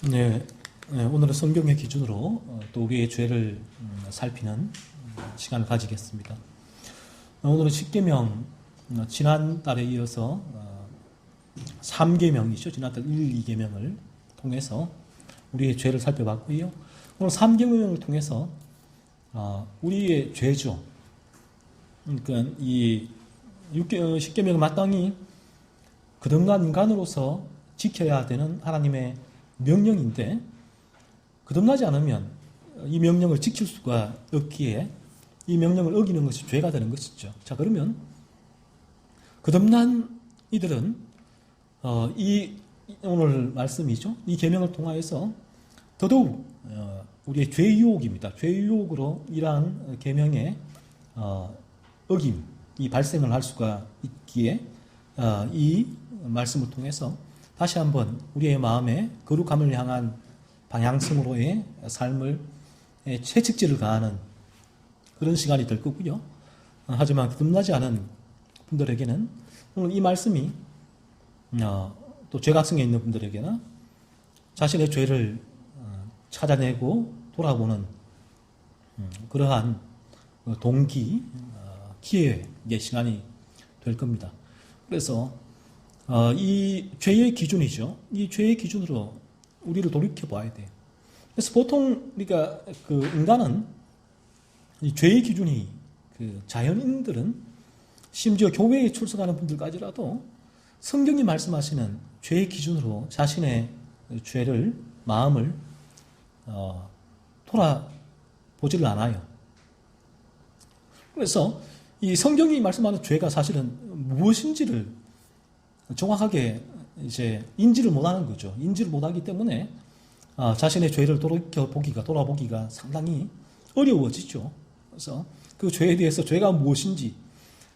네, 오늘은 성경의 기준으로 또 우리의 죄를 살피는 시간을 가지겠습니다. 오늘은 십계명, 지난달에 이어서 3계명이죠. 지난달 1, 2계명을 통해서 우리의 죄를 살펴봤고요. 오늘 3계명을 통해서 우리의 죄죠. 그러니까 이 10계명은 마땅히 거듭난 인간으로서 지켜야 되는 하나님의 명령인데, 거듭나지 않으면 이 명령을 지킬 수가 없기에 이 명령을 어기는 것이 죄가 되는 것이죠. 자, 그러면 거듭난 이들은 이 오늘 말씀이죠. 이 계명을 통하여서 더더욱 우리의 죄 유혹입니다. 죄 유혹으로 이러한 계명의 어김이 발생을 할 수가 있기에 이 말씀을 통해서 다시 한번 우리의 마음에 거룩함을 향한 방향성으로의 삶을 채찍질을 가하는 그런 시간이 될 거고요. 하지만 거듭나지 않은 분들에게는 오늘 이 말씀이 또 죄각성에 있는 분들에게는 자신의 죄를 찾아내고 돌아보는 그러한 동기, 기회의 시간이 될 겁니다. 그래서 이 죄의 기준이죠. 이 죄의 기준으로 우리를 돌이켜 봐야 돼요. 그래서 보통 우리가 인간은 이 죄의 기준이 자연인들은 심지어 교회에 출석하는 분들까지라도 성경이 말씀하시는 죄의 기준으로 자신의 죄를 마음을 돌아보지를 않아요. 그래서 이 성경이 말씀하는 죄가 사실은 무엇인지를 정확하게 이제 인지를 못하는 거죠. 인지를 못하기 때문에 자신의 죄를 돌아보기가 상당히 어려워지죠. 그래서 그 죄에 대해서 죄가 무엇인지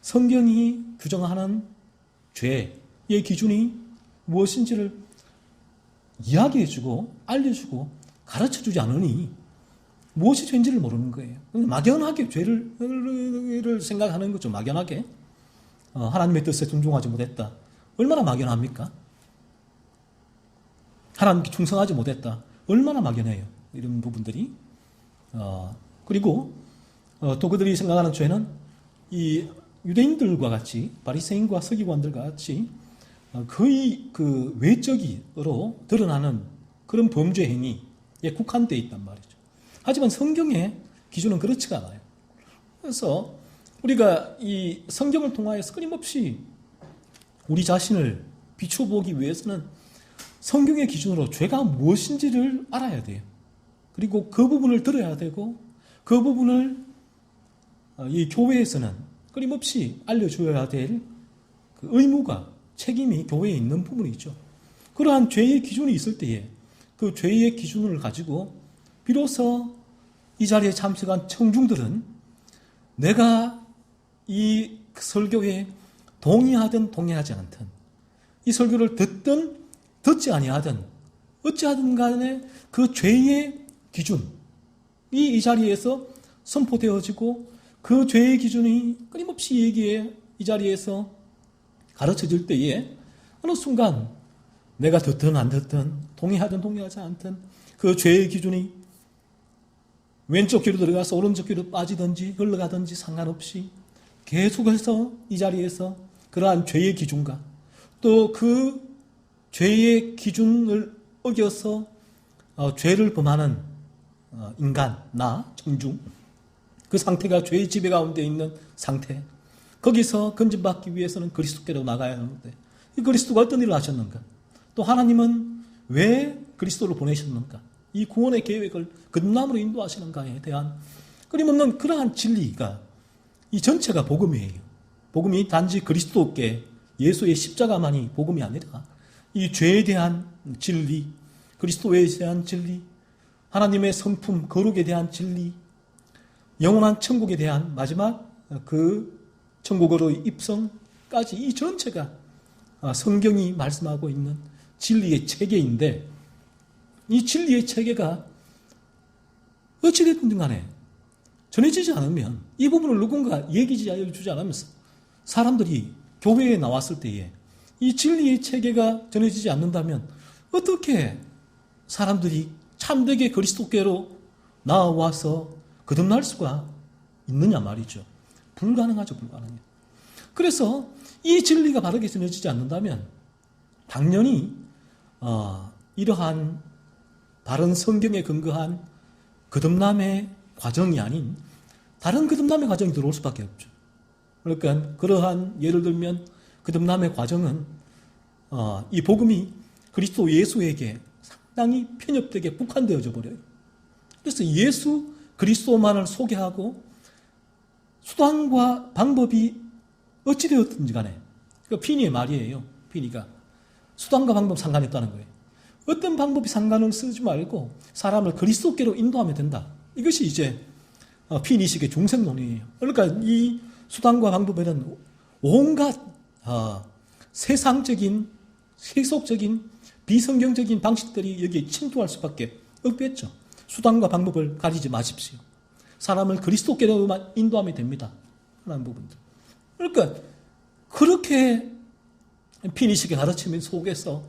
성경이 규정하는 죄의 기준이 무엇인지를 이야기해주고 알려주고 가르쳐주지 않으니 무엇이 죄인지를 모르는 거예요. 막연하게 죄를 생각하는 거죠. 막연하게 하나님의 뜻에 순종하지 못했다. 얼마나 막연합니까? 하나님께 충성하지 못했다. 얼마나 막연해요. 이런 부분들이. 그리고 또 그들이 생각하는 죄는 이 유대인들과 같이 바리새인과 서기관들과 같이 거의 그 외적으로 드러나는 그런 범죄 행위에 국한되어 있단 말이죠. 하지만 성경의 기준은 그렇지가 않아요. 그래서 우리가 이 성경을 통하여서 끊임없이 우리 자신을 비춰보기 위해서는 성경의 기준으로 죄가 무엇인지를 알아야 돼요. 그리고 그 부분을 들어야 되고 그 부분을 이 교회에서는 끊임없이 알려줘야 될 그 의무가 책임이 교회에 있는 부분이죠. 그러한 죄의 기준이 있을 때에 그 죄의 기준을 가지고 비로소 이 자리에 참석한 청중들은 내가 이 설교에 동의하든 동의하지 않든 이 설교를 듣든 듣지 아니하든 어찌하든 간에 그 죄의 기준이 이 자리에서 선포되어지고 그 죄의 기준이 끊임없이 이 자리에서 가르쳐질 때에 어느 순간 내가 듣든 안 듣든 동의하든 동의하지 않든 그 죄의 기준이 왼쪽 귀로 들어가서 오른쪽 귀로 빠지든지 흘러가든지 상관없이 계속해서 이 자리에서 그러한 죄의 기준과 또 그 죄의 기준을 어겨서 죄를 범하는 인간, 나, 청중, 그 상태가 죄의 지배 가운데 있는 상태, 거기서 건진받기 위해서는 그리스도께로 나가야 하는데 이 그리스도가 어떤 일을 하셨는가? 또 하나님은 왜 그리스도를 보내셨는가? 이 구원의 계획을 거듭남으로 인도하시는가에 대한 끊임없는 그러한 진리가 이 전체가 복음이에요. 복음이 단지 그리스도께 예수의 십자가만이 복음이 아니라 이 죄에 대한 진리, 그리스도에 대한 진리, 하나님의 성품, 거룩에 대한 진리, 영원한 천국에 대한 마지막 그 천국으로의 입성까지 이 전체가 성경이 말씀하고 있는 진리의 체계인데 이 진리의 체계가 어찌됐든 간에 전해지지 않으면 이 부분을 누군가 얘기지 주지 않으면서 사람들이 교회에 나왔을 때에 이 진리의 체계가 전해지지 않는다면 어떻게 사람들이 참되게 그리스도께로 나와서 거듭날 수가 있느냐 말이죠. 불가능하죠, 불가능해요. 그래서 이 진리가 바르게 전해지지 않는다면 당연히 이러한 바른 성경에 근거한 거듭남의 과정이 아닌 다른 거듭남의 과정이 들어올 수밖에 없죠. 그러니까 그러한 예를 들면 거듭남의 과정은 이 복음이 그리스도 예수에게 상당히 편협되게 국한되어져 버려요. 그래서 예수 그리스도만을 소개하고 수단과 방법이 어찌되었든지 간에 피니의 말이에요. 피니가 수단과 방법 상관없다는 거예요. 어떤 방법이 상관을 쓰지 말고 사람을 그리스도께로 인도하면 된다. 이것이 이제 피니식의 중생론이에요. 그러니까 이 수단과 방법에는 온갖 세상적인 세속적인 비성경적인 방식들이 여기에 침투할 수밖에 없겠죠. 수단과 방법을 가리지 마십시오. 사람을 그리스도께로만 인도하면 됩니다. 하는 부분들. 그러니까 그렇게 피니식의 가르침 속에서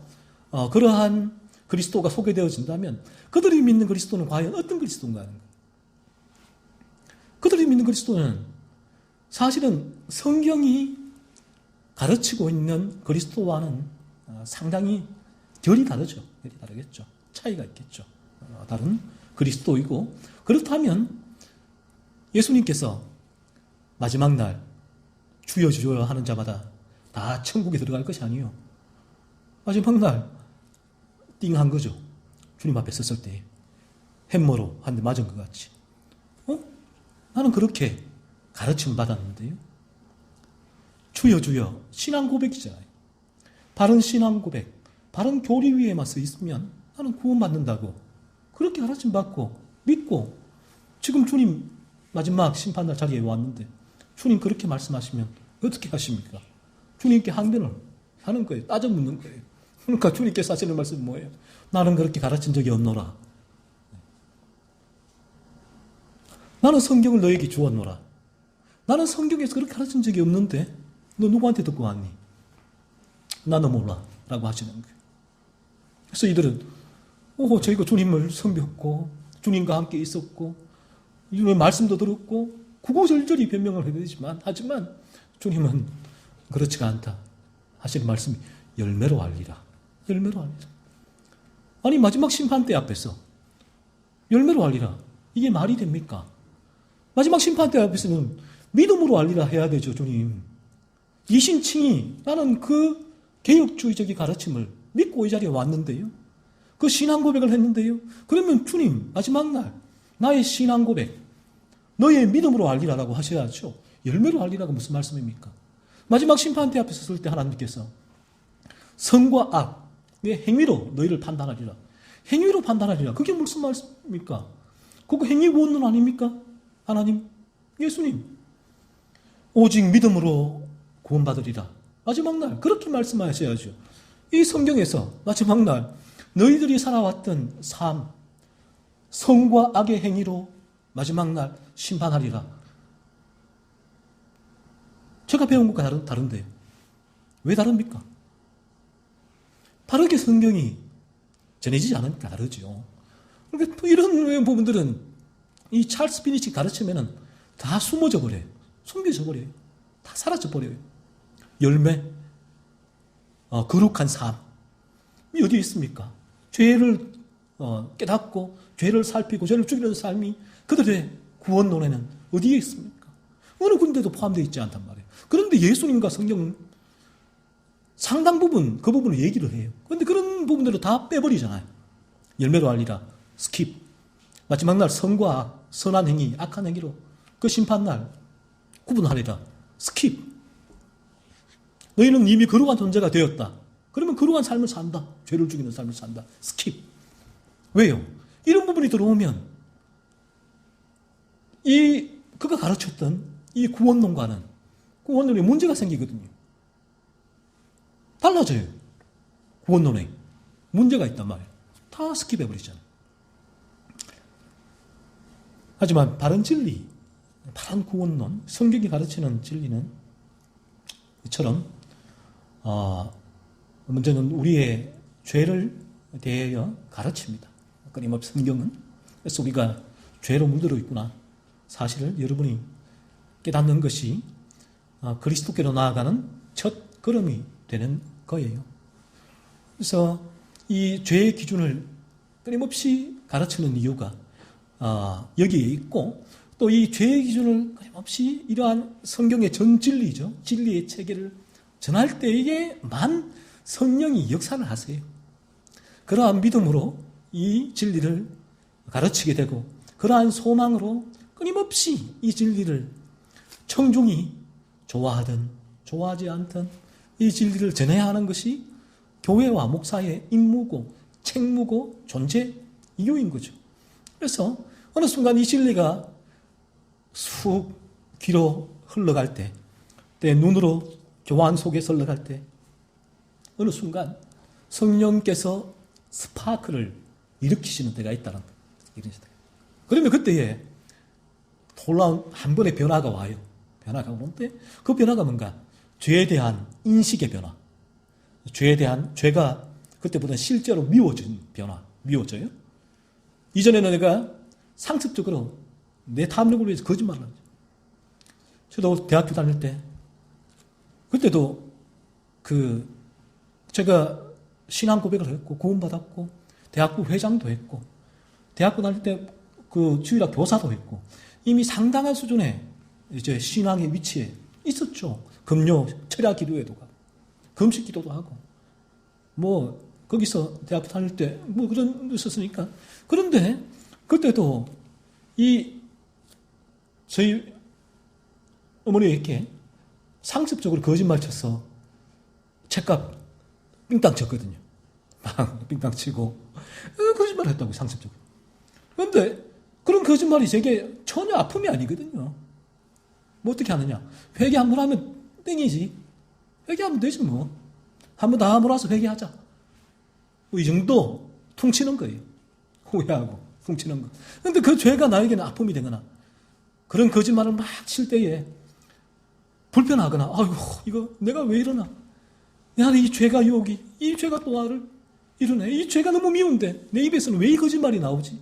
그러한 그리스도가 소개되어진다면 그들이 믿는 그리스도는 과연 어떤 그리스도인가 하는 거예요. 그들이 믿는 그리스도는 사실은 성경이 가르치고 있는 그리스도와는 상당히 결이 다르죠. 결이 다르겠죠. 차이가 있겠죠. 다른 그리스도이고 그렇다면 예수님께서 마지막 날 주여 주여 하는 자마다 다 천국에 들어갈 것이 아니요. 마지막 날 띵한 거죠. 주님 앞에 섰을 때 햄머로 한 대 맞은 것 같이. 나는 그렇게 가르침을 받았는데요. 주여 주여 신앙 고백이잖아요. 바른 신앙 고백, 바른 교리 위에만 서 있으면 나는 구원받는다고 그렇게 가르침 받고 믿고 지금 주님 마지막 심판날 자리에 왔는데 주님 그렇게 말씀하시면 어떻게 하십니까? 주님께 항변을 하는 거예요. 따져 묻는 거예요. 그러니까 주님께서 하시는 말씀은 뭐예요? 나는 그렇게 가르친 적이 없노라. 나는 성경을 너에게 주었노라. 나는 성경에서 그렇게 가르친 적이 없는데 너 누구한테 듣고 왔니? 나는 몰라 라고 하시는 거예요. 그래서 이들은 저희가 주님을 섬겼고 주님과 함께 있었고 주님의 말씀도 들었고 구구절절히 변명을 해야 되지만 하지만 주님은 그렇지가 않다 하시는 말씀이 열매로 알리라. 열매로 알리라. 아니 마지막 심판대 앞에서 열매로 알리라. 이게 말이 됩니까? 마지막 심판대 앞에서는 믿음으로 알리라 해야 되죠. 주님. 이신칭이 나는 그 개혁주의적인 가르침을 믿고 이 자리에 왔는데요. 그 신앙 고백을 했는데요. 그러면 주님 마지막 날 나의 신앙 고백 너의 믿음으로 알리라라고 하셔야죠. 열매로 알리라가 무슨 말씀입니까? 마지막 심판대 앞에 섰을 때 하나님께서 선과 악의 행위로 너희를 판단하리라. 행위로 판단하리라. 그게 무슨 말씀입니까? 그거 행위구원론 아닙니까? 하나님, 예수님. 오직 믿음으로 구원받으리라. 마지막 날 그렇게 말씀하셔야죠. 이 성경에서 마지막 날 너희들이 살아왔던 삶, 선과 악의 행위로 마지막 날 심판하리라. 제가 배운 것과 다른데요. 왜 다릅니까? 바르게 성경이 전해지지 않으니까 다르죠. 그러니까 또 이런 부분들은 이 찰스 피니치 가르치면은 다 숨어져 버려요. 숨겨져 버려요. 다 사라져 버려요. 열매, 거룩한 삶이 어디 있습니까? 죄를 깨닫고 죄를 살피고 죄를 죽이는 삶이 그들의 구원론에는 어디에 있습니까? 어느 군데도 포함되어 있지 않단 말이에요. 그런데 예수님과 성경은 상당 부분 그 부분을 얘기를 해요. 그런데 그런 부분들을 다 빼버리잖아요. 열매로 알리라. 스킵. 마지막 날 선과 악, 선한 행위, 악한 행위로 그 심판날 구분하리라. 스킵. 너희는 이미 거룩한 존재가 되었다. 그러면 거룩한 삶을 산다. 죄를 죽이는 삶을 산다. 스킵. 왜요? 이런 부분이 들어오면 그가 가르쳤던 이 구원론과는 구원론에 문제가 생기거든요. 달라져요. 구원론에 문제가 있단 말이에요. 다 스킵해버리잖아요. 하지만 바른 진리, 바른 구원론, 성경이 가르치는 진리는 이처럼 문제는 우리의 죄를 대하여 가르칩니다. 끊임없이 성경은. 그래서 우리가 죄로 물들어 있구나 사실을 여러분이 깨닫는 것이 그리스도께로 나아가는 첫 걸음이 되는 거예요. 그래서 이 죄의 기준을 끊임없이 가르치는 이유가 여기에 있고, 또 이 죄의 기준을 끊임없이 이러한 성경의 전 진리죠. 진리의 체계를 전할 때에만 성령이 역사를 하세요. 그러한 믿음으로 이 진리를 가르치게 되고, 그러한 소망으로 끊임없이 이 진리를 청중이 좋아하든 좋아하지 않든 이 진리를 전해야 하는 것이 교회와 목사의 임무고 책무고 존재 이유인 거죠. 그래서 어느 순간 이 진리가 쑥 귀로 흘러갈 때, 내 눈으로 교환 속에서 흘러갈 때 어느 순간 성령께서 스파크를 일으키시는 때가 있다는 거예요. 그러면 그때에 놀라운 한 번의 변화가 와요. 변화가 오는데 그 변화가 뭔가? 죄에 대한 인식의 변화. 죄가 그때보다 실제로 미워진 변화. 미워져요. 이전에는 내가 상습적으로 내 탐욕을 위해서 거짓말을 하죠. 저도 대학교 다닐 때, 그때도 제가 신앙 고백을 했고, 구원받았고, 대학부 회장도 했고, 대학교 다닐 때 주일학 교사도 했고, 이미 상당한 수준의 이제 신앙의 위치에 있었죠. 금요 철야 기도회도 가고, 금식 기도도 하고, 거기서 대학교 다닐 때 그런 거 있었으니까. 그런데 그때도 저희 어머니가 이렇게 상습적으로 거짓말 쳐서 책값 삥땅 쳤거든요. 삥땅 치고 거짓말 했다고, 상습적으로. 그런데 그런 거짓말이 제게 전혀 아픔이 아니거든요. 어떻게 하느냐? 회개 한 번 하면 땡이지. 회개하면 되지 뭐. 한 번 다 몰아서 회개하자. 이 정도 퉁치는 거예요. 후회하고 퉁치는 거. 그런데 그 죄가 나에게는 아픔이 되거나, 그런 거짓말을 막 칠 때에 불편하거나, 아이고 이거 내가 왜 이러나, 나는 이 죄가 유혹이, 이 죄가 또 나를 이러네, 이 죄가 너무 미운데 내 입에서는 왜 이 거짓말이 나오지,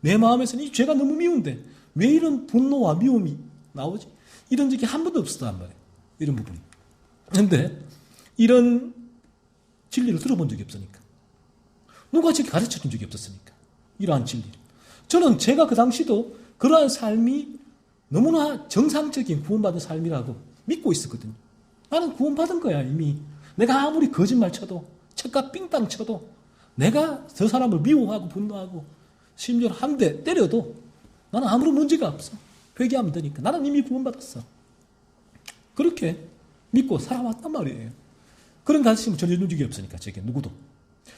내 마음에서는 이 죄가 너무 미운데 왜 이런 분노와 미움이 나오지, 이런 적이 한 번도 없었단 말이에요. 이런 부분이. 그런데 이런 진리를 들어본 적이 없으니까, 누가 제게 가르쳐준 적이 없었으니까, 이러한 진리를. 저는 제가 그 당시도 그러한 삶이 너무나 정상적인 구원받은 삶이라고 믿고 있었거든요. 나는 구원받은 거야, 이미. 내가 아무리 거짓말 쳐도, 책값 삥땅 쳐도, 내가 저 사람을 미워하고 분노하고 심지어 한 대 때려도 나는 아무런 문제가 없어. 회개하면 되니까. 나는 이미 구원받았어. 그렇게 믿고 살아왔단 말이에요. 그런 가르침을 전해준 적이 없으니까, 제게 누구도.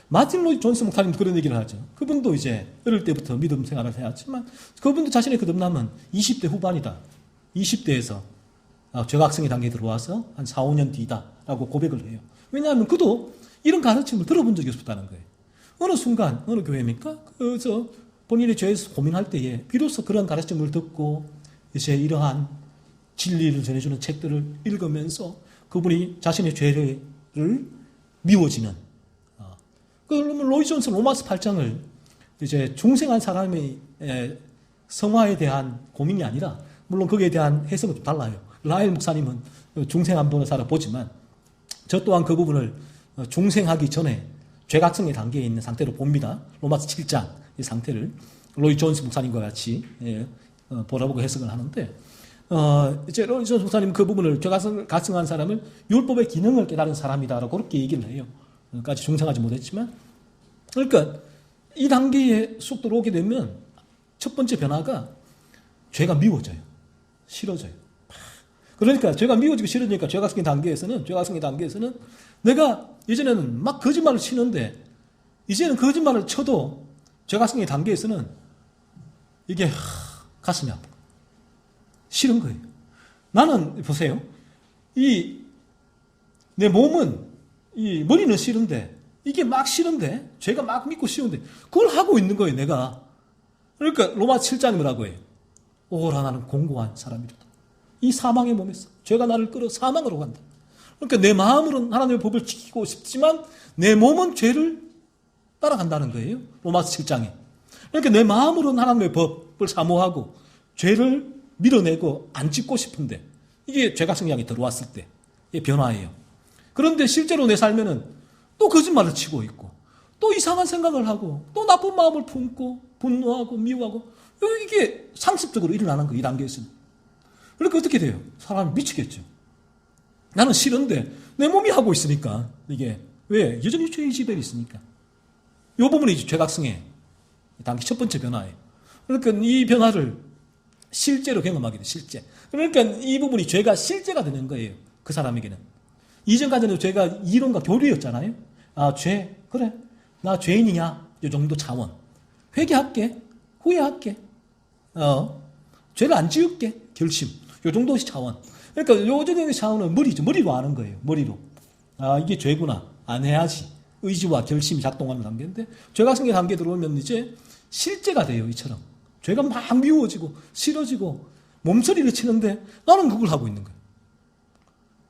마틴 로이드 존스 목사님도 그런 얘기를 하죠. 그분도 이제 어릴 때부터 믿음 생활을 해왔지만, 그분도 자신의 거듭남은 20대 후반이다. 20대에서 저학생의 단계에 들어와서 한 4, 5년 뒤다라고 고백을 해요. 왜냐하면 그도 이런 가르침을 들어본 적이 없었다는 거예요. 어느 순간, 어느 교회입니까? 그래서 본인의 죄에서 고민할 때에 비로소 그런 가르침을 듣고 이제 이러한 진리를 전해주는 책들을 읽으면서 그분이 자신의 죄를 미워지는, 그러면 로이 존슨 로마서 8장을 이제 중생한 사람의 성화에 대한 고민이 아니라, 물론 거기에 대한 해석은 좀 달라요. 라엘 목사님은 중생한 분을 살아보지만, 저 또한 그 부분을 중생하기 전에 죄각성의 단계에 있는 상태로 봅니다. 로마서 7장 이 상태를 로이 존스 목사님과 같이 보라보고 해석을 하는데, 이제 로이 존스 목사님은 그 부분을 죄각성한 사람을 율법의 기능을 깨달은 사람이다라고 그렇게 얘기를 해요. 까지 중생하지 못했지만, 그러니까 이 단계에 쑥 들어오게 되면 첫 번째 변화가 죄가 미워져요. 싫어져요. 그러니까 죄가 미워지고 싫어지니까 죄각성의 단계에서는 내가 예전에는 막 거짓말을 치는데, 이제는 거짓말을 쳐도 죄각성의 단계에서는 이게 가슴이 아픈 거예요. 싫은 거예요. 나는 보세요. 내 몸은, 이 머리는 싫은데, 이게 막 싫은데, 죄가 막 믿고 싫은데 그걸 하고 있는 거예요, 내가. 그러니까 로마 7장이 뭐라고 해요? 오라 나는 공고한 사람이로다. 이 사망의 몸에서 죄가 나를 끌어 사망으로 간다. 그러니까 내 마음으로는 하나님의 법을 지키고 싶지만 내 몸은 죄를 따라간다는 거예요, 로마서 7장에. 그러니까 내 마음으로는 하나님의 법을 사모하고 죄를 밀어내고 안 짓고 싶은데 이게 죄가 성향이 들어왔을 때의 변화예요. 그런데 실제로 내 삶에는 또 거짓말을 치고 있고 또 이상한 생각을 하고 또 나쁜 마음을 품고 분노하고 미워하고 이게 상습적으로 일어나는 거예요. 이 단계에서는. 그러니까 어떻게 돼요? 사람이 미치겠죠. 나는 싫은데 내 몸이 하고 있으니까 이게 왜? 여전히 죄의 지배가 있으니까. 이 부분이 죄각성의 단계 첫 번째 변화예요. 그러니까 이 변화를 실제로 경험하게 돼, 실제. 그러니까 이 부분이 죄가 실제가 되는 거예요. 그 사람에게는. 이전까지는 죄가 이론과 교리였잖아요. 아, 죄. 그래. 나 죄인이냐. 이 정도 차원. 회개할게. 후회할게. 죄를 안 지을게. 결심. 이 정도 차원. 그러니까 요 정도의 차원은 머리죠. 머리로 아는 거예요. 머리로. 아, 이게 죄구나. 안 해야지. 의지와 결심이 작동하는 단계인데, 죄각성의 단계에 들어오면 이제 실제가 돼요. 이처럼. 죄가 막 미워지고, 싫어지고, 몸서리를 치는데, 나는 그걸 하고 있는 거예요.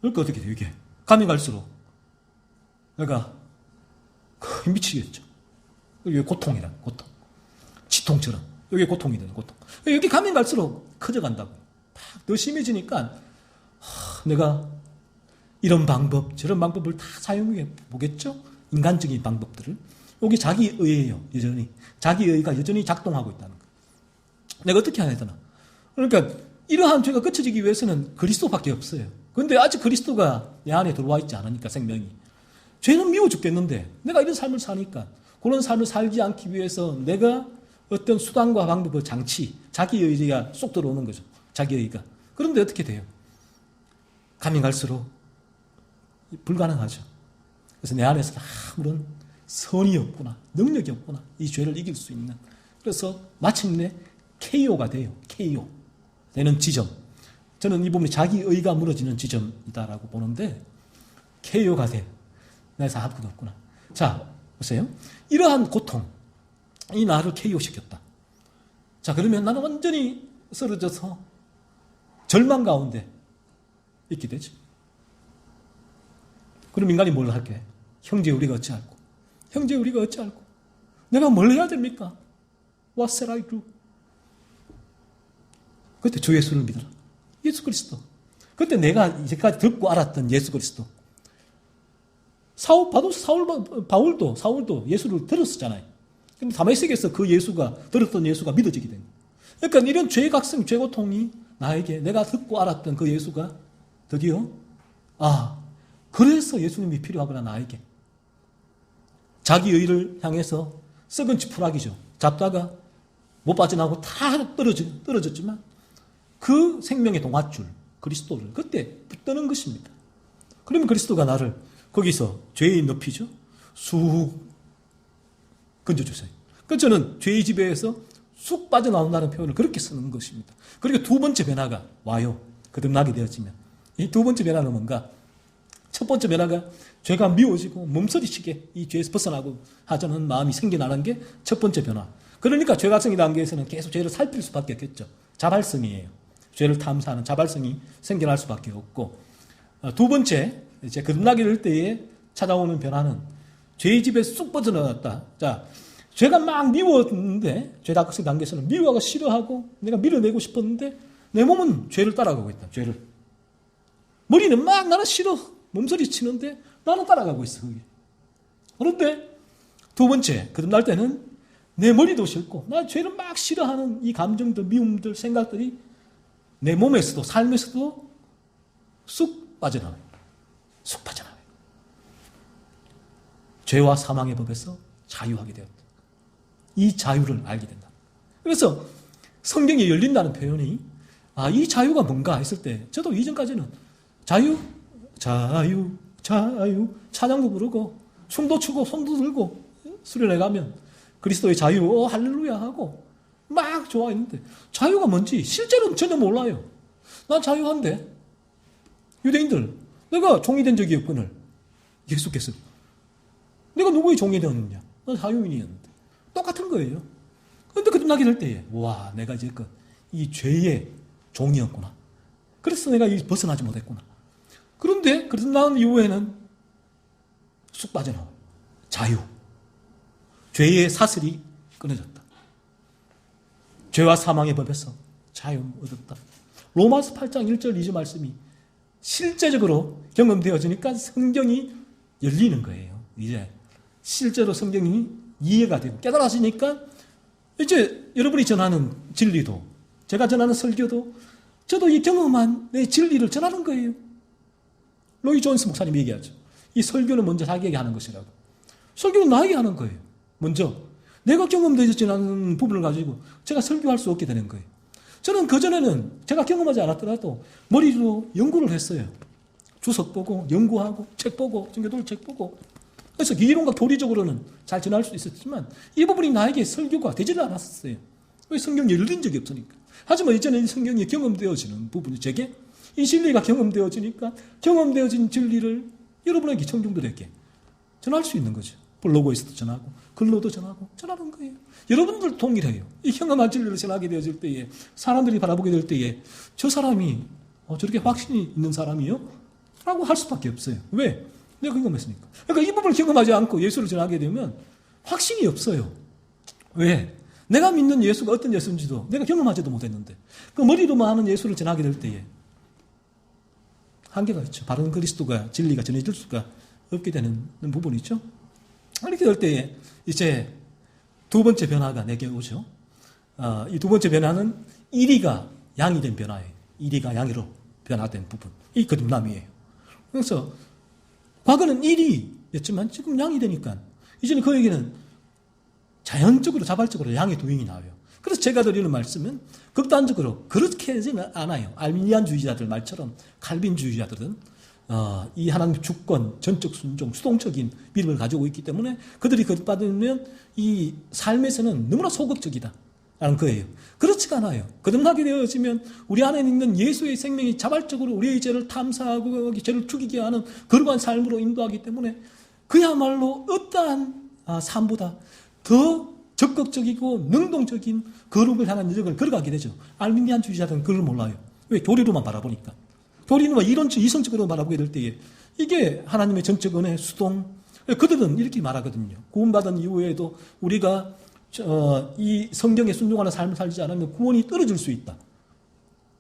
그러니까 어떻게 돼요, 이게? 감이 갈수록. 그러니까, 미치겠죠. 이게 고통이란, 고통. 치통처럼. 이게 고통이 되는 고통. 여기 감이 갈수록 커져간다고. 더 심해지니까, 내가 이런 방법, 저런 방법을 다 사용해 보겠죠? 인간적인 방법들을. 여기 자기의예요, 여전히. 자기의가 여전히 작동하고 있다는 거예요. 내가 어떻게 해야 되나? 그러니까 이러한 죄가 끝쳐지기 위해서는 그리스도밖에 없어요. 그런데 아직 그리스도가 내 안에 들어와 있지 않으니까 생명이. 죄는 미워 죽겠는데 내가 이런 삶을 사니까 그런 삶을 살지 않기 위해서 내가 어떤 수단과 방법을 장치, 자기의가 쏙 들어오는 거죠. 자기의가. 그런데 어떻게 돼요? 감이 갈수록 불가능하죠. 그래서 내 안에서 아무런 선이 없구나, 능력이 없구나, 이 죄를 이길 수 있는. 그래서 마침내 KO가 돼요. KO 되는 지점. 저는 이 부분이 자기의가 무너지는 지점이다라고 보는데 KO가 돼. 내가 아무것도 없구나. 자, 보세요. 이러한 고통, 이 나를 KO시켰다. 자, 그러면 나는 완전히 쓰러져서 절망 가운데 있게 되죠. 그럼 인간이 뭘 할게? 형제 우리가 어찌할꼬? 형제 우리가 어찌할꼬? 내가 뭘 해야 됩니까? What shall I do? 그때 주 예수를 믿어라. 예수 그리스도. 그때 내가 이제까지 듣고 알았던 예수 그리스도. 사울도 예수를 들었었잖아요. 근데 다메섹에서 그 예수가, 들었던 예수가 믿어지게 된 거예요. 그러니까 이런 죄각성, 죄고통이 나에게 내가 듣고 알았던 그 예수가 드디어, 그래서 예수님이 필요하구나, 나에게. 자기 의를 향해서 썩은 지푸라기죠. 잡다가 못 빠져나오고 다 떨어졌지만 그 생명의 동아줄, 그리스도를 그때 붙드는 것입니다. 그러면 그리스도가 나를 거기서 죄의 높이죠. 쑥 건져주세요. 그래서 저는 죄의 지배에서 쑥 빠져나온다는 표현을 그렇게 쓰는 것입니다. 그리고 두 번째 변화가 와요. 거듭나게 되어지면. 이 두 번째 변화는 뭔가? 첫 번째 변화가 죄가 미워지고 몸서리치게 이 죄에서 벗어나고 하자는 마음이 생겨나는 게 첫 번째 변화. 그러니까 죄각성의 단계에서는 계속 죄를 살필 수밖에 없겠죠. 자발성이에요. 죄를 탐사하는 자발성이 생겨날 수밖에 없고, 두 번째 이제 거듭나게 될 때에 찾아오는 변화는 죄의 집에서 쑥 벗어나왔다. 자, 죄가 막 미웠는데 죄각성 단계에서는 미워하고 싫어하고 내가 밀어내고 싶었는데 내 몸은 죄를 따라가고 있다. 죄를. 머리는 막 나는 싫어. 몸소리 치는데 나는 따라가고 있어. 그게. 그런데 두 번째 거듭날 때는 내 머리도 싫고 나 죄를 막 싫어하는 이 감정들, 미움들, 생각들이 내 몸에서도 삶에서도 쑥 빠져나와요. 쑥 빠져나와요. 죄와 사망의 법에서 자유하게 되었다. 이 자유를 알게 된다. 그래서 성경이 열린다는 표현이 이 자유가 뭔가 했을 때 저도 이전까지는 자유 찬양도 부르고 춤도 추고 손도 들고 수련회 가면 그리스도의 자유 할렐루야 하고 막 좋아했는데 자유가 뭔지 실제로는 전혀 몰라요. 난 자유한데 유대인들 내가 종이 된 적이 없거늘 예수께서 내가 누구의 종이 되었느냐? 난 자유인이었는데 똑같은 거예요. 그런데 거듭나게 될 때에 와 내가 이제껏 이 죄의 종이었구나. 그래서 내가 벗어나지 못했구나. 그런데 거듭난 이후에는 쑥 빠져나와요. 자유. 죄의 사슬이 끊어졌다. 죄와 사망의 법에서 자유 얻었다. 로마서 8장 1절 2절 말씀이 실제적으로 경험되어지니까 성경이 열리는 거예요. 이제 실제로 성경이 이해가 되고 깨달아지니까 이제 여러분이 전하는 진리도, 제가 전하는 설교도 저도 이 경험한 내 진리를 전하는 거예요. 로이 존스 목사님이 얘기하죠. 이 설교는 먼저 자기에게 하는 것이라고. 설교는 나에게 하는 거예요. 먼저 내가 경험되지 않은 부분을 가지고 제가 설교할 수 없게 되는 거예요. 저는 그전에는 제가 경험하지 않았더라도 머리로 연구를 했어요. 주석 보고 연구하고 책 보고 전교도를 책 보고, 그래서 이론과 도리적으로는 잘 전할 수 있었지만 이 부분이 나에게 설교가 되지를 않았어요. 왜? 성경이 열린 적이 없으니까. 하지만 이제는 성경이 경험되어지는 부분이, 제게 이 진리가 경험되어지니까 경험되어진 진리를 여러분에게, 청중들에게 전할 수 있는 거죠. 블로그에서도 전하고 글로도 전하고 전하는 거예요. 여러분들 동일해요. 이 경험한 진리를 전하게 되어질 때에 사람들이 바라보게 될 때에 저 사람이 저렇게 확신이 있는 사람이요? 라고 할 수밖에 없어요. 왜? 내가 경험했으니까. 그러니까 이 부분을 경험하지 않고 예수를 전하게 되면 확신이 없어요. 왜? 내가 믿는 예수가 어떤 예수인지도 내가 경험하지도 못했는데 그 머리로만 아는 예수를 전하게 될 때에 한계가 있죠. 바른 그리스도가, 진리가 전해질 수가 없게 되는 부분이 있죠. 이렇게 될 때에 이제 두 번째 변화가 내게 오죠. 이 두 번째 변화는 이리가 양이 된 변화예요. 이리가 양이로 변화된 부분. 이 거듭남이에요. 그래서 과거는 일이였지만 지금 양이 되니까 이제는 그에게는 자연적으로, 자발적으로 양의 도용이 나와요. 그래서 제가 드리는 말씀은 극단적으로 그렇게 하지는 않아요. 알미니안주의자들 말처럼 칼빈주의자들은 이 하나님 주권, 전적 순종, 수동적인 믿음을 가지고 있기 때문에 그들이 거듭받으면 이 삶에서는 너무나 소극적이다 라는 거예요. 그렇지가 않아요. 거듭나게 되어지면 우리 안에 있는 예수의 생명이 자발적으로 우리의 죄를 탐사하고 죄를 죽이게 하는 거룩한 삶으로 인도하기 때문에 그야말로 어떠한 삶보다 더 적극적이고 능동적인 거룩을 향한 여정을 걸어가게 되죠. 알미니안주의자들은 그걸 몰라요. 왜? 교리로만 바라보니까. 교리는 이성적으로 바라보게 될 때에 이게 하나님의 전적 은혜, 수동. 그들은 이렇게 말하거든요. 구원받은 이후에도 우리가 이 성경에 순종하는 삶을 살지 않으면 구원이 떨어질 수 있다.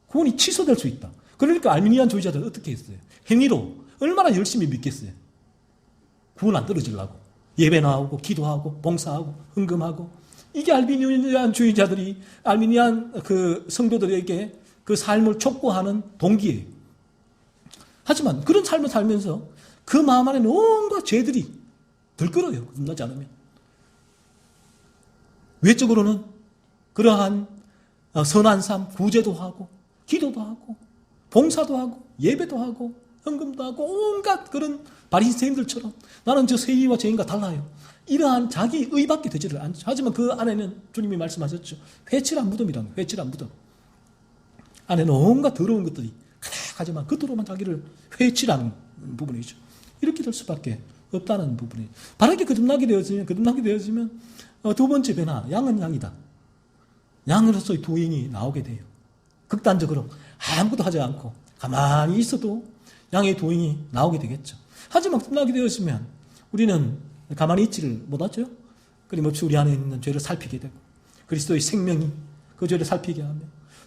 구원이 취소될 수 있다. 그러니까 알미니안주의자들은 어떻게 했어요? 행위로 얼마나 열심히 믿겠어요? 구원 안 떨어지려고. 예배 나오고 기도하고 봉사하고 헌금하고. 이게 알미니안주의자들이 알미니안 그 성도들에게 그 삶을 촉구하는 동기예요. 하지만 그런 삶을 살면서 그 마음 안에는 온갖 죄들이 들끓어요. 끝나지 않으면. 외적으로는 그러한 선한 삶, 구제도 하고 기도도 하고 봉사도 하고 예배도 하고 헌금도 하고 온갖 그런 바리새인들처럼 나는 저 세리와 죄인과 달라요. 이러한 자기 의밖에 되지를 않죠. 하지만 그 안에는 주님이 말씀하셨죠. 회칠한 무덤이라는 거예요. 회칠한 무덤. 안에는 온갖 더러운 것들이 가득하지만 겉으로만 자기를 회칠하는 부분이죠. 이렇게 될 수밖에 없다는 부분이에요. 바르게 거듭나게 되어지면 두 번째 변화, 양은 양이다. 양으로서의 도인이 나오게 돼요. 극단적으로 아무것도 하지 않고 가만히 있어도 양의 도인이 나오게 되겠죠. 하지만 거듭나게 되어지면 우리는 가만히 있지를 못하죠. 끊임없이 우리 안에 있는 죄를 살피게 되고 그리스도의 생명이 그 죄를 살피게 하며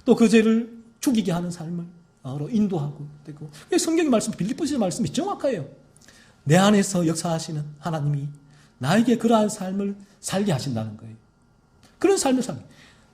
또 그 죄를 죽이게 하는 삶을 인도하고 되고. 성경의 말씀, 빌립보서 말씀이 정확해요. 내 안에서 역사하시는 하나님이 나에게 그러한 삶을 살게 하신다는 거예요. 그런 삶을 살게.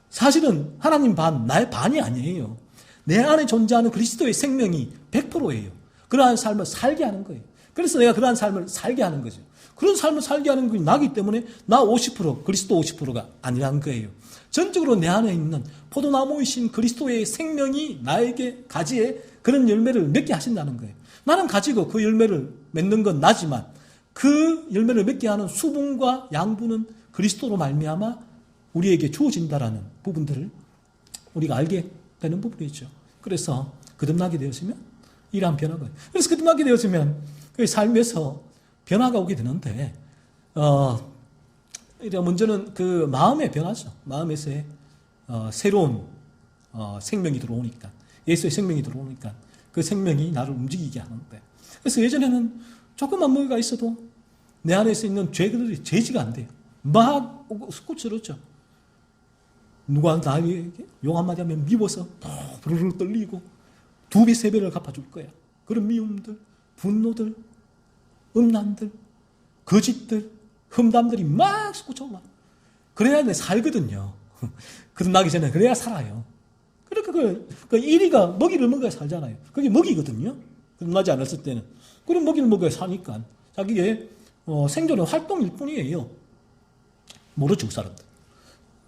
사실은 하나님 반, 나의 반이 아니에요. 내 안에 존재하는 그리스도의 생명이 100%예요. 그러한 삶을 살게 하는 거예요. 그래서 내가 그러한 삶을 살게 하는 거죠. 그런 삶을 살게 하는 것이 나기 때문에 나 50%, 그리스도 50%가 아니라는 거예요. 전적으로 내 안에 있는 포도나무이신 그리스도의 생명이 나에게 가지에 그런 열매를 맺게 하신다는 거예요. 나는 가지고 그 열매를 맺는 건 나지만 그 열매를 맺게 하는 수분과 양분은 그리스도로 말미암아 우리에게 주어진다라는 부분들을 우리가 알게 되는 부분이죠. 그래서 거듭나게 되었으면 이러한 변화가. 그래서 거듭나게 되었으면 그 삶에서 변화가 오게 되는데 먼저는 그 마음의 변화죠. 마음에서의 새로운 생명이 들어오니까, 예수의 생명이 들어오니까 그 생명이 나를 움직이게 하는데, 그래서 예전에는 조금만 뭐가 있어도 내 안에서 있는 죄들이 제지가 안 돼요. 막 솟구쳤죠. 누가 나에게 욕 한마디 하면 미워서 부르르 떨리고 2배, 3배를 갚아줄 거야. 그런 미움들, 분노들, 음란들, 거짓들, 험담들이 막 솟구쳐. 그래야 살거든요. 거듭나기 전에 그래야 살아요. 그러니까 그 1위가 먹이를 먹어야 살잖아요. 그게 먹이거든요. 거듭나지 않았을 때는. 그럼 먹이를 먹어야 사니까. 자기의 생존의 활동일 뿐이에요. 모르죠, 그 사람들.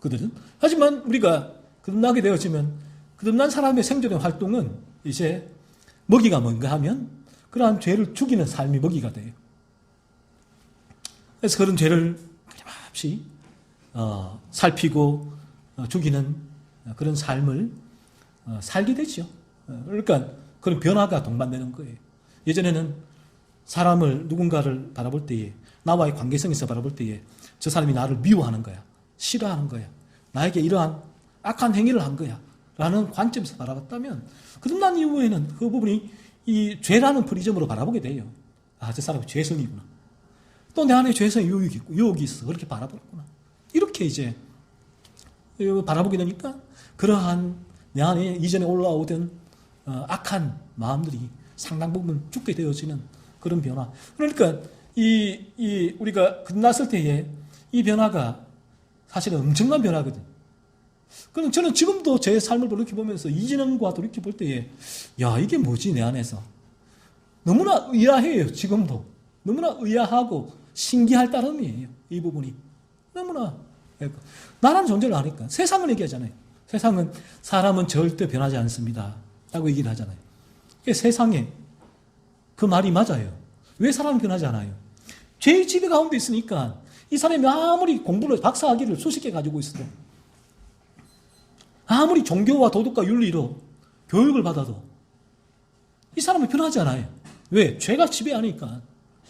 그들은. 하지만 우리가 거듭나게 되어지면 거듭난 사람의 생존의 활동은 이제 먹이가 뭔가 하면 그러한 죄를 죽이는 삶이 먹이가 돼요. 그래서 그런 죄를 끊임없이 살피고 죽이는 그런 삶을 살게 되죠. 그러니까 그런 변화가 동반되는 거예요. 예전에는 사람을 누군가를 바라볼 때에 나와의 관계성에서 바라볼 때에 저 사람이 나를 미워하는 거야. 싫어하는 거야. 나에게 이러한 악한 행위를 한 거야. 라는 관점에서 바라봤다면 거듭난 이후에는 그 부분이 이 죄라는 프리즘으로 바라보게 돼요. 아, 저 사람이 죄성이구나. 또 내 안에 죄성의 유혹이 있어. 그렇게 바라보구나. 이렇게 이제 바라보게 되니까 그러한 내 안에 이전에 올라오던 악한 마음들이 상당 부분 죽게 되어지는 그런 변화. 그러니까 우리가 끝났을 때에 이 변화가 사실은 엄청난 변화거든. 그럼 저는 지금도 제 삶을 돌이켜보면서 이전과 돌이켜볼 때에 야, 이게 뭐지 내 안에서. 너무나 의아해요. 지금도. 너무나 의아하고 신기할 따름이에요. 이 부분이. 너무나. 나라는 존재를 아니까. 세상은 얘기하잖아요. 세상은 사람은 절대 변하지 않습니다. 라고 얘기를 하잖아요. 세상에 그 말이 맞아요. 왜 사람은 변하지 않아요? 죄의 지배 가운데 있으니까 이 사람이 아무리 공부를 박사학위를 수십 개 가지고 있어도 아무리 종교와 도덕과 윤리로 교육을 받아도 이 사람은 변하지 않아요. 왜? 죄가 지배하니까.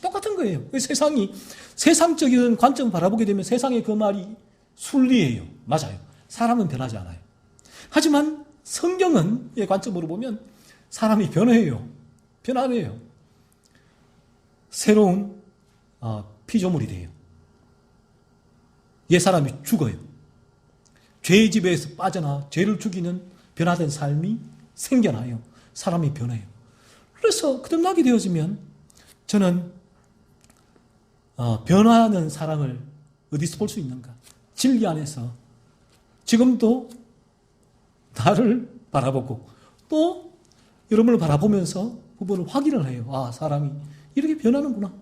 똑같은 거예요. 세상이 세상적인 관점을 바라보게 되면 세상의 그 말이 순리예요. 맞아요. 사람은 변하지 않아요. 하지만 성경은 이 관점으로 보면 사람이 변해요. 변화해요. 새로운 피조물이 돼요. 옛 사람이 죽어요. 죄의 지배에서 빠져나 죄를 죽이는 변화된 삶이 생겨나요. 사람이 변해요. 그래서 거듭나게 되어지면 저는 변화하는 사람을 어디서 볼 수 있는가? 진리 안에서 지금도 나를 바라보고 또 여러분을 바라보면서 부분을 확인을 해요. 아, 사람이 이렇게 변하는구나.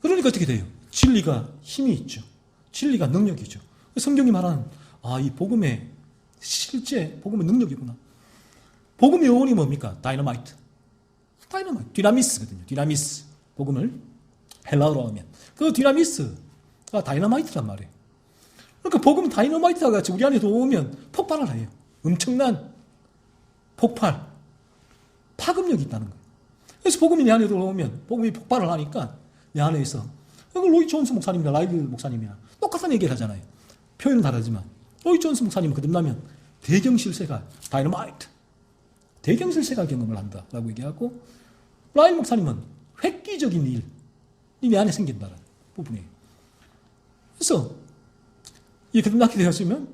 그러니까 어떻게 돼요? 진리가 힘이 있죠. 진리가 능력이죠. 성경이 말하는 이 복음의 실제 복음의 능력이구나. 복음의 어원이 뭡니까? 다이너마이트. 디나미스거든요. 디나미스. 복음을 헬라어로 하면 그 디나미스가 다이너마이트란 말이에요. 그러니까 복음 다이너마이트가 같이 우리 안에 들어오면 폭발을 해요. 엄청난 폭발, 파급력이 있다는 거예요. 그래서 복음이 내 안에 들어오면 복음이 폭발을 하니까 내 안에 있어. 로이 존스 목사님이나 라이드 목사님이나 똑같은 얘기를 하잖아요. 표현은 다르지만 로이 존스 목사님은 거듭나면 대경실세가 다이너마이트, 대경실세가 경험을 한다라고 얘기하고 라이드 목사님은 획기적인 일이 내 안에 생긴다는 부분이에요. 그래서 이 거듭나게 되었으면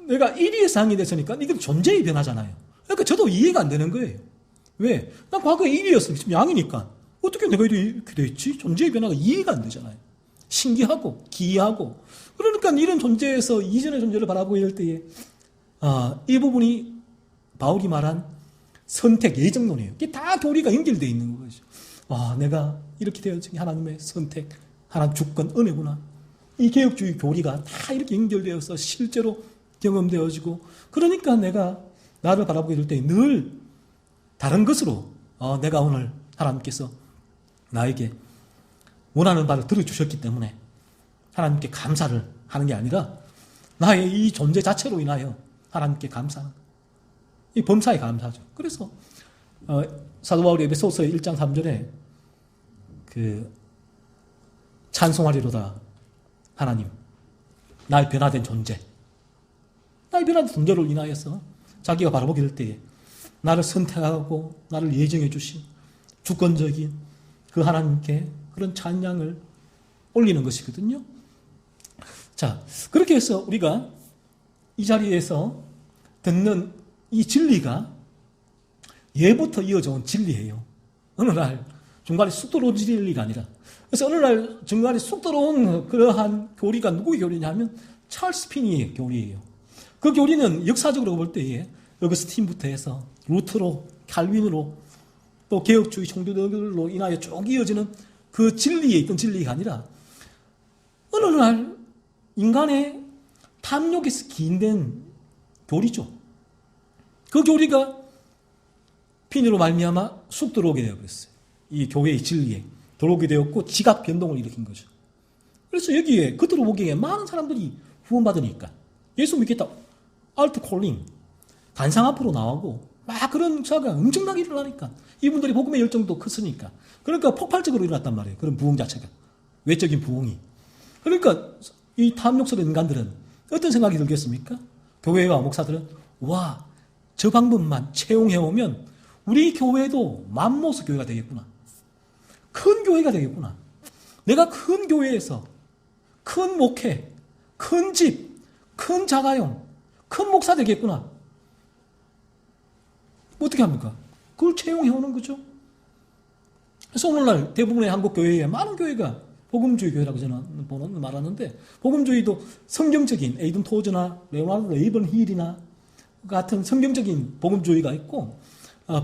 내가 1위의 상이 됐으니까 이건 존재의 변화잖아요. 그러니까 저도 이해가 안 되는 거예요. 왜? 난 과거에 1위였으면 지금 양이니까 어떻게 내가 이렇게 됐지? 존재의 변화가 이해가 안 되잖아요. 신기하고 기이하고 그러니까 이런 존재에서 이전의 존재를 바라보고 이럴 때에 이 부분이 바울이 말한 선택, 예정론이에요. 이게 다 교리가 연결되어 있는 거죠. 내가 이렇게 되었으니 하나님의 선택, 하나님 주권, 은혜구나. 이 개혁주의 교리가 다 이렇게 연결되어서 실제로 경험되어지고 그러니까 내가 나를 바라보게 될 때 늘 다른 것으로 내가 오늘 하나님께서 나에게 원하는 바를 들어주셨기 때문에 하나님께 감사를 하는 게 아니라 나의 이 존재 자체로 인하여 하나님께 감사하는 거예요. 이 범사에 감사하죠. 그래서 사도 바울이 에베소서 1장 3절에 찬송하리로다 하나님 나의 변화된 존재, 나의 변화된 존재로 인하여서 자기가 바라보게 될 때에 나를 선택하고 나를 예정해 주신 주권적인 그 하나님께 그런 찬양을 올리는 것이거든요. 자, 그렇게 해서 우리가 이 자리에서 듣는 이 진리가 예부터 이어져 온 진리예요. 어느 날 중간에 쑥 들어온 진리가 아니라. 그래서 어느 날 중간에 쑥 들어온 그러한 교리가 누구의 교리냐면 찰스 피니의 교리예요. 그 교리는 역사적으로 볼 때에 어거스틴부터 해서 루터로, 칼빈으로 또 개혁주의 종교들로 인하여 쭉 이어지는 그 진리에 있던 진리가 아니라 어느 날 인간의 탐욕에서 기인된 교리죠. 그 교리가 피니로 말미암아 쑥 들어오게 되어버렸어요. 이 교회의 진리에 들어오게 되었고 지각 변동을 일으킨 거죠. 그래서 여기에 겉으로 보기에 많은 사람들이 후원받으니까 예수 믿겠다. 알트 콜링 단상 앞으로 나오고 막 그런 자가 엄청나게 일어나니까 이분들이 복음의 열정도 컸으니까 그러니까 폭발적으로 일어났단 말이에요. 그런 부흥 자체가 외적인 부흥이. 그러니까 이 탐욕스러운 인간들은 어떤 생각이 들겠습니까? 교회와 목사들은 와, 저 방법만 채용해오면 우리 교회도 맘모스 교회가 되겠구나. 큰 교회가 되겠구나. 내가 큰 교회에서 큰 목회, 큰 집, 큰 자가용, 큰 목사 되겠구나. 어떻게 합니까? 그걸 채용해오는 거죠. 그래서 오늘날 대부분의 한국 교회에 많은 교회가 복음주의 교회라고 저는 말하는데 복음주의도 성경적인 에이든 토즈나 레오나르도 레이번 힐이나 같은 성경적인 복음주의가 있고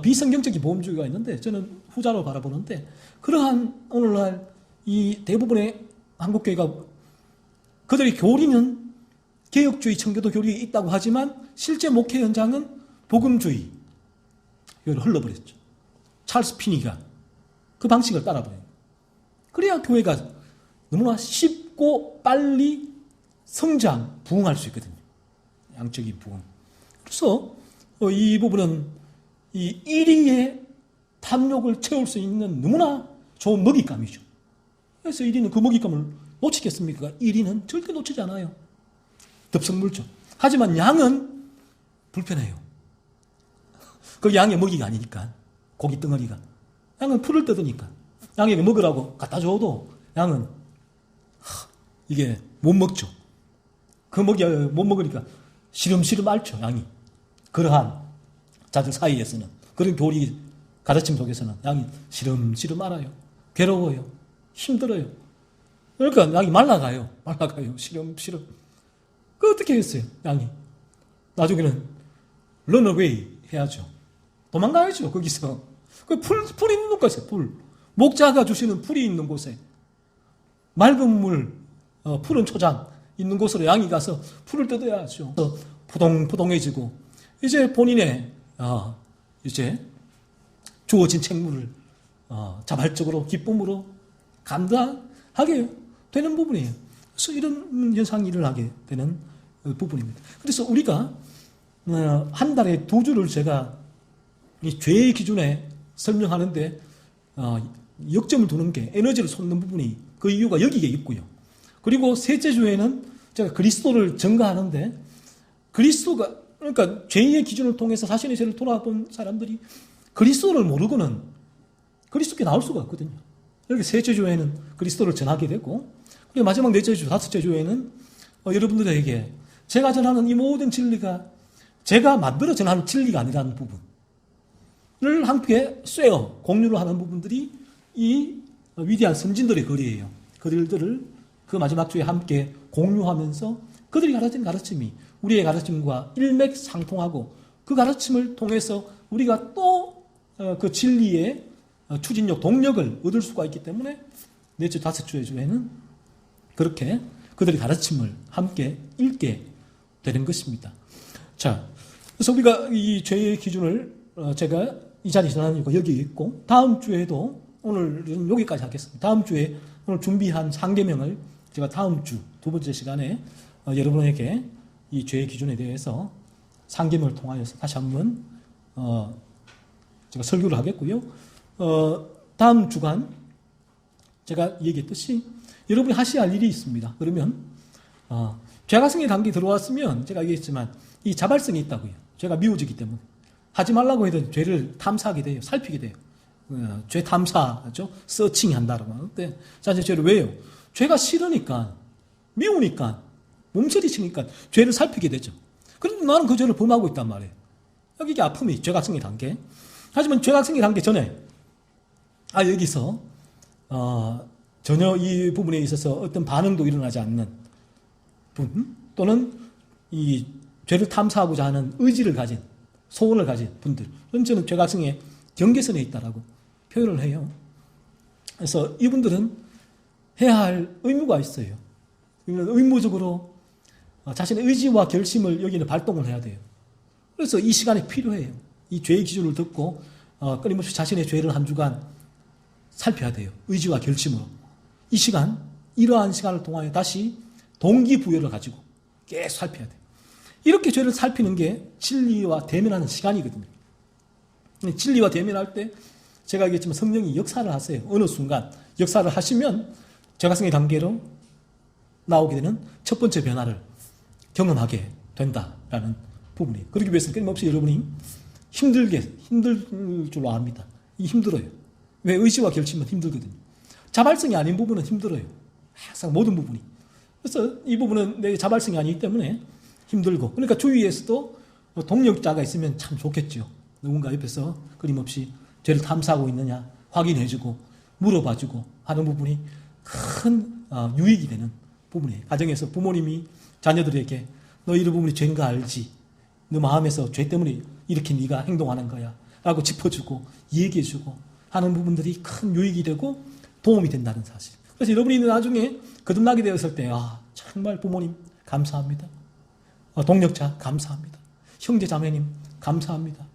비성경적인 복음주의가 있는데 저는 후자로 바라보는데 그러한 오늘날 이 대부분의 한국 교회가 그들의 교리는 개혁주의 청교도 교리에 있다고 하지만 실제 목회 현장은 복음주의 교회로 흘러버렸죠. 찰스 피니가 그 방식을 따라버려요. 그래야 교회가 너무나 쉽고 빨리 성장, 부흥할 수 있거든요. 양적인 부흥. 그래서 이 부분은 이 1위의 탐욕을 채울 수 있는 너무나 좋은 먹잇감이죠. 그래서 1위는 그 먹잇감을 놓치겠습니까? 1위는 절대 놓치지 않아요. 덥석물죠. 하지만 양은 불편해요. 그 양의 먹이가 아니니까. 고기 덩어리가. 양은 풀을 뜯으니까. 양에게 먹으라고 갖다 줘도 양은 이게 못 먹죠. 그 먹이 못 먹으니까 시름시름 앓죠, 양이. 그러한 자들 사이에서는 그런 교리 가르침 속에서는 양이 시름시름 앓아요. 괴로워요. 힘들어요. 그러니까 양이 말라가요. 시름시름. 그 어떻게 했어요, 양이? 나중에는 런어웨이 해야죠. 도망가야죠, 거기서. 그 풀이 있는 곳에, 풀. 목자가 주시는 풀이 있는 곳에. 맑은 물, 푸른 초장 있는 곳으로 양이 가서 풀을 뜯어야죠. 포동포동해지고, 이제 본인의, 이제 주어진 책무를, 자발적으로, 기쁨으로 감당하게 되는 부분이에요. 그래서 이런 현상이 일어나게 되는 부분입니다. 그래서 우리가, 한 달에 2주를 제가 이 죄의 기준에 설명하는데, 역점을 두는 게 에너지를 쏟는 부분이 그 이유가 여기에 있고요. 그리고 셋째 주에는 제가 그리스도를 증거하는데 그리스도가 그러니까 죄의 기준을 통해서 자신의 죄를 돌아본 사람들이 그리스도를 모르고는 그리스도께 나올 수가 없거든요. 이렇게 셋째 주에는 그리스도를 전하게 되고 그리고 마지막 넷째 주, 다섯째 주에는 여러분들에게 제가 전하는 이 모든 진리가 제가 만들어 전하는 진리가 아니라는 부분을 함께 쉐어, 공유를 하는 부분들이 이 위대한 선진들의 거리예요. 그들을 그 마지막 주에 함께 공유하면서 그들이 가르친 가르침이 우리의 가르침과 일맥상통하고 그 가르침을 통해서 우리가 또 그 진리의 추진력, 동력을 얻을 수가 있기 때문에 넷째, 다섯째 주에는 그렇게 그들의 가르침을 함께 읽게 되는 것입니다. 자, 그래서 우리가 이 죄의 기준을 제가 이 자리에 전하는 이유가 여기 있고 다음 주에도 오늘은 여기까지 하겠습니다. 다음 주에 오늘 준비한 상계명을 제가 다음 주 두 번째 시간에 여러분에게 이 죄의 기준에 대해서 상계명을 통하여서 다시 한번 제가 설교를 하겠고요. 다음 주간 제가 얘기했듯이 여러분이 하셔야 할 일이 있습니다. 그러면 죄가성의 단계 들어왔으면 제가 얘기했지만 이 자발성이 있다고요. 죄가 미워지기 때문에 하지 말라고 해도 죄를 탐사하게 돼요. 살피게 돼요. 죄 탐사죠. 서칭 한다라고 하는데 자, 이제 죄를 왜요? 죄가 싫으니까 미우니까 몸서리치니까 죄를 살피게 되죠. 그런데 나는 그 죄를 범하고 있단 말이에요. 여기 이게 아픔이 죄각성의 단계. 하지만 죄각성의 단계 전에 여기서 전혀 이 부분에 있어서 어떤 반응도 일어나지 않는 분 또는 이 죄를 탐사하고자 하는 의지를 가진 소원을 가진 분들, 저는 죄각성의 경계선에 있다라고 표현을 해요. 그래서 이분들은 해야 할 의무가 있어요. 의무적으로 자신의 의지와 결심을 여기는 발동을 해야 돼요. 그래서 이 시간이 필요해요. 이 죄의 기준을 듣고 끊임없이 자신의 죄를 한 주간 살펴야 돼요. 의지와 결심으로. 이 시간, 이러한 시간을 통하여 다시 동기부여를 가지고 계속 살펴야 돼요. 이렇게 죄를 살피는 게 진리와 대면하는 시간이거든요. 진리와 대면할 때 제가 얘기했지만 성령이 역사를 하세요. 어느 순간 역사를 하시면 죄각성의 단계로 나오게 되는 첫 번째 변화를 경험하게 된다라는 부분이에요. 그러기 위해서는 끊임없이 여러분이 힘들 줄로 압니다. 힘들어요. 왜? 의지와 결심은 힘들거든요. 자발성이 아닌 부분은 힘들어요. 항상 모든 부분이. 그래서 이 부분은 내 자발성이 아니기 때문에 힘들고, 그러니까 주위에서도 동력자가 있으면 참 좋겠죠. 누군가 옆에서 끊임없이 죄를 탐사하고 있느냐 확인해주고 물어봐주고 하는 부분이 큰 유익이 되는 부분이에요. 가정에서 부모님이 자녀들에게 너 이런 부분이 죄인가 알지? 너 마음에서 죄 때문에 이렇게 네가 행동하는 거야 라고 짚어주고 얘기해주고 하는 부분들이 큰 유익이 되고 도움이 된다는 사실. 그래서 여러분이 나중에 거듭나게 되었을 때 정말 부모님 감사합니다. 동력자 감사합니다. 형제 자매님 감사합니다.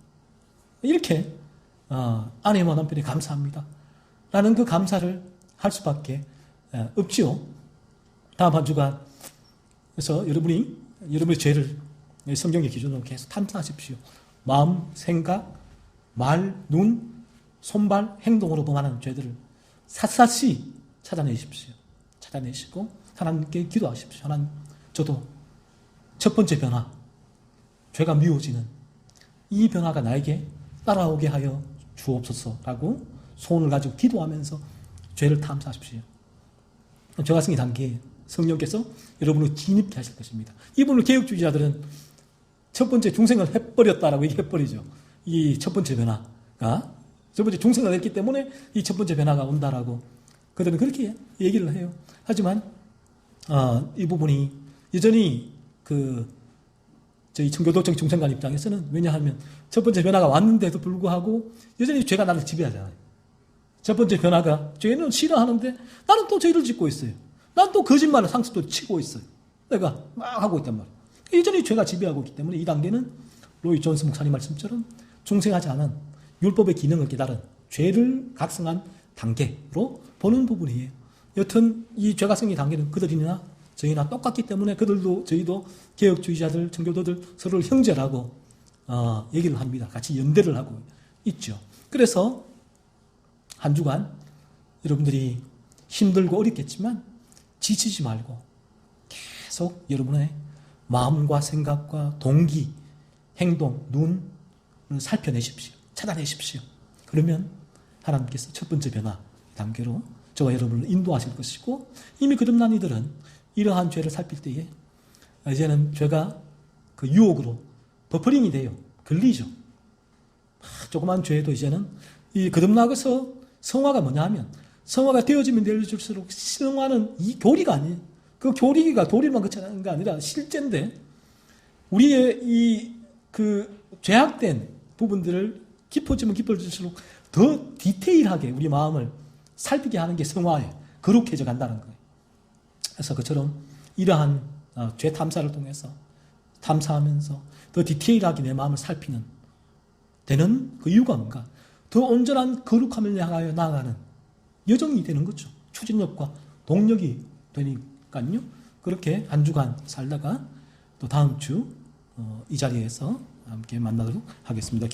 이렇게 아내와 남편이 감사합니다. 라는 그 감사를 할 수밖에 없지요. 다음 한 주간 그래서 여러분의 죄를 성경의 기준으로 계속 탐사하십시오. 마음, 생각, 말, 눈, 손발, 행동으로 범하는 죄들을 샅샅이 찾아내십시오. 찾아내시고 하나님께 기도하십시오. 하나님, 저도 첫 번째 변화, 죄가 미워지는 이 변화가 나에게 따라오게 하여 주옵소서라고 소원을 가지고 기도하면서 죄를 탐사하십시오. 죄각성의 단계에 성령께서 여러분을 진입케 하실 것입니다. 이분을 개혁주의자들은 첫 번째 중생을 해버렸다라고 얘기해버리죠. 이 첫 번째 변화가 첫 번째 중생을 했기 때문에 이 첫 번째 변화가 온다라고 그들은 그렇게 얘기를 해요. 하지만 이 부분이 여전히 저희 청교도적 중생관 입장에서는 왜냐하면 첫 번째 변화가 왔는데도 불구하고 여전히 죄가 나를 지배하잖아요. 첫 번째 변화가 죄는 싫어하는데 나는 또 죄를 짓고 있어요. 난 또 거짓말을 상습도 치고 있어요. 내가 막 하고 있단 말이에요. 여전히 죄가 지배하고 있기 때문에 이 단계는 로이 존스 목사님 말씀처럼 중생하지 않은 율법의 기능을 깨달은 죄를 각성한 단계로 보는 부분이에요. 여튼 이 죄각성의 단계는 그들이나 저희나 똑같기 때문에 그들도 저희도 개혁주의자들, 청교도들 서로를 형제라고 얘기를 합니다. 같이 연대를 하고 있죠. 그래서 한 주간 여러분들이 힘들고 어렵겠지만 지치지 말고 계속 여러분의 마음과 생각과 동기, 행동, 눈을 살펴내십시오. 찾아내십시오. 그러면 하나님께서 첫 번째 변화 단계로 저와 여러분을 인도하실 것이고 이미 거듭난 이들은 이러한 죄를 살필 때에 이제는 죄가 그 유혹으로 버퍼링이 돼요. 걸리죠. 조그만 죄도 이제는 이 거듭나고서 성화가 뭐냐 하면 성화가 되어지면 되어질수록 성화는 이 교리가 아니에요. 그 교리가 교리만 그치는 게 아니라 실제인데 우리의 이 죄악된 부분들을 깊어지면 깊어질수록 더 디테일하게 우리 마음을 살피게 하는 게 성화예요. 거룩해져 간다는 거예요. 그래서 그처럼 이러한 죄 탐사를 통해서 탐사하면서 더 디테일하게 내 마음을 살피는 되는 그 이유가 뭔가? 더 온전한 거룩함을 향하여 나아가는 여정이 되는 거죠. 추진력과 동력이 되니까요. 그렇게 한 주간 살다가 또 다음 주 이 자리에서 함께 만나도록 하겠습니다.